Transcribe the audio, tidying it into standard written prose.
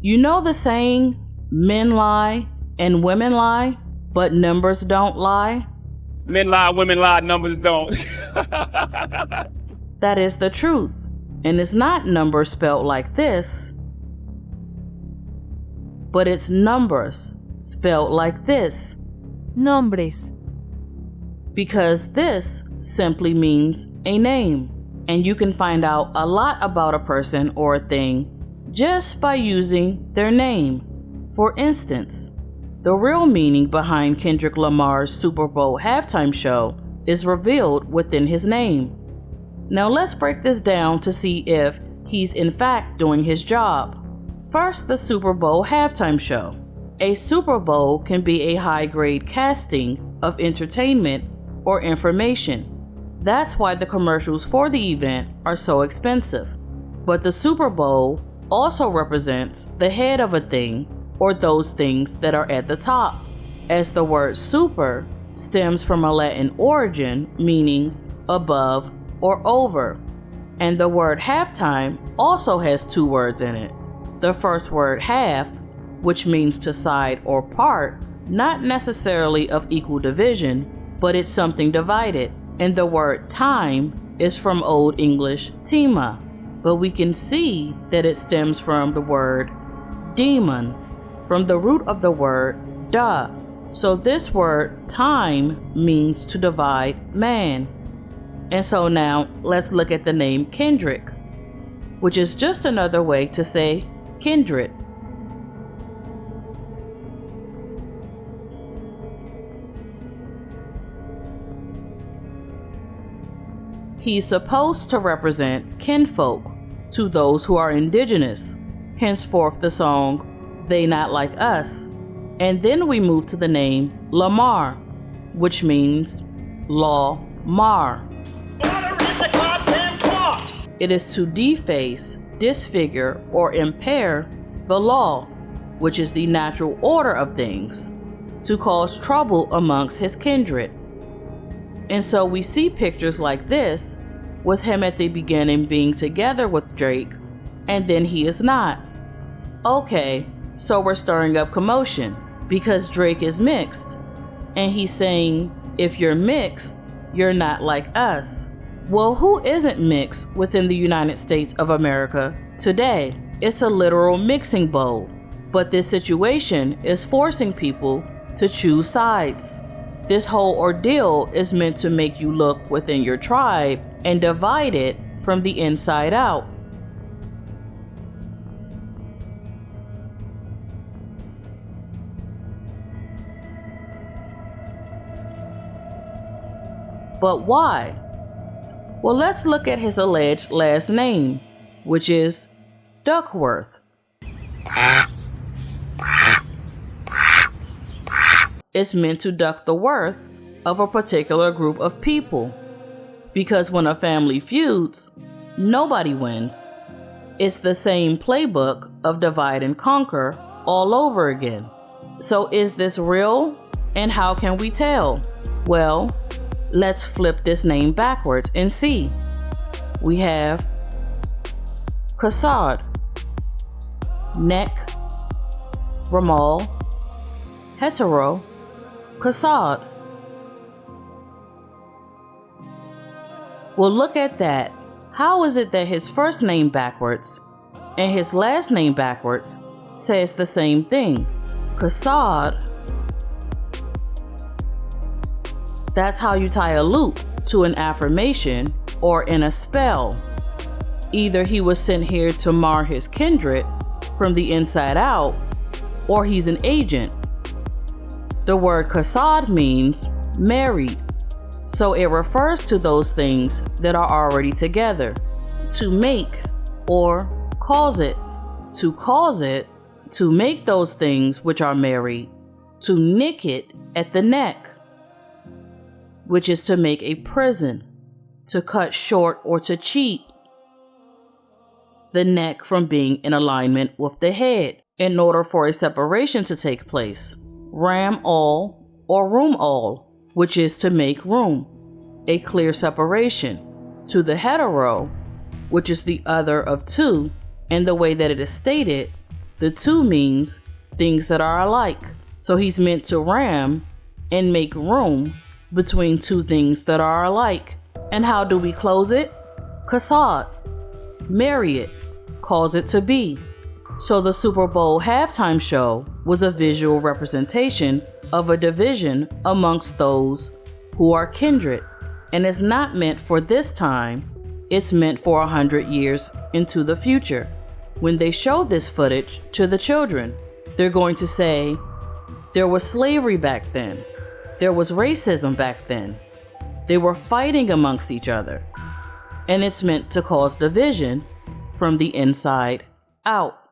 You know the saying, men lie and women lie, but numbers don't lie? Men lie, women lie, numbers don't. That is the truth. And it's not numbers spelled like this, but it's numbers spelled like this. Nombres. Because this simply means a name. And you can find out a lot about a person or a thing just by using their name. For instance, the real meaning behind Kendrick Lamar's Super Bowl halftime show is revealed within his name. Now let's break this down to see if he's in fact doing his job. First, the Super Bowl halftime show. A Super Bowl can be a high-grade casting of entertainment or information. That's why the commercials for the event are so expensive. But the Super Bowl also represents the head of a thing or those things that are at the top, as the word super stems from a Latin origin meaning above or over. And the word halftime also has two words in it. The first word half, which means to side or part, not necessarily of equal division, but it's something divided. And the word time is from Old English tema, but we can see that it stems from the word demon, from the root of the word da. So this word time means to divide man. And so now let's look at the name Kendrick, which is just another way to say kindred. He's supposed to represent kinfolk to those who are indigenous, henceforth the song, They Not Like Us. And then we move to the name Lamar, which means law mar. It is to deface, disfigure, or impair the law, which is the natural order of things, to cause trouble amongst his kindred. And so we see pictures like this, with him at the beginning being together with Drake, and then he is not. Okay, so we're stirring up commotion, because Drake is mixed, and he's saying, if you're mixed, you're not like us. Well, who isn't mixed within the United States of America today? It's a literal mixing bowl. But this situation is forcing people to choose sides. This whole ordeal is meant to make you look within your tribe and divide it from the inside out. But why? Well, let's look at his alleged last name, which is Duckworth. It's meant to duck the worth of a particular group of people. Because when a family feuds, nobody wins. It's the same playbook of divide and conquer all over again. So is this real? And how can we tell? Well, let's flip this name backwards and see. We have Kassad, Neck, Ramal, Hetero, Kassad. Well, look at that. How is it that his first name backwards and his last name backwards says the same thing? Kassad. That's how you tie a loop to an affirmation or in a spell. Either he was sent here to mar his kindred from the inside out, or he's an agent. The word Kassad means married, so it refers to those things that are already together. To make or cause it. To cause it, to make those things which are married. To nick it at the neck, which is to make a prison. To cut short or to cheat the neck from being in alignment with the head in order for a separation to take place. Ram all or room all, which is to make room, a clear separation. To the hetero, which is the other of two, and the way that it is stated, The two means things that are alike. So he's meant to ram and make room between two things that are alike. And how do we close it? Kasad, marry it, cause it to be. So the Super Bowl halftime show was a visual representation of a division amongst those who are kindred. And it's not meant for this time, it's meant for 100 years into the future. When they show this footage to the children, they're going to say, there was slavery back then. There was racism back then. They were fighting amongst each other. And it's meant to cause division from the inside out.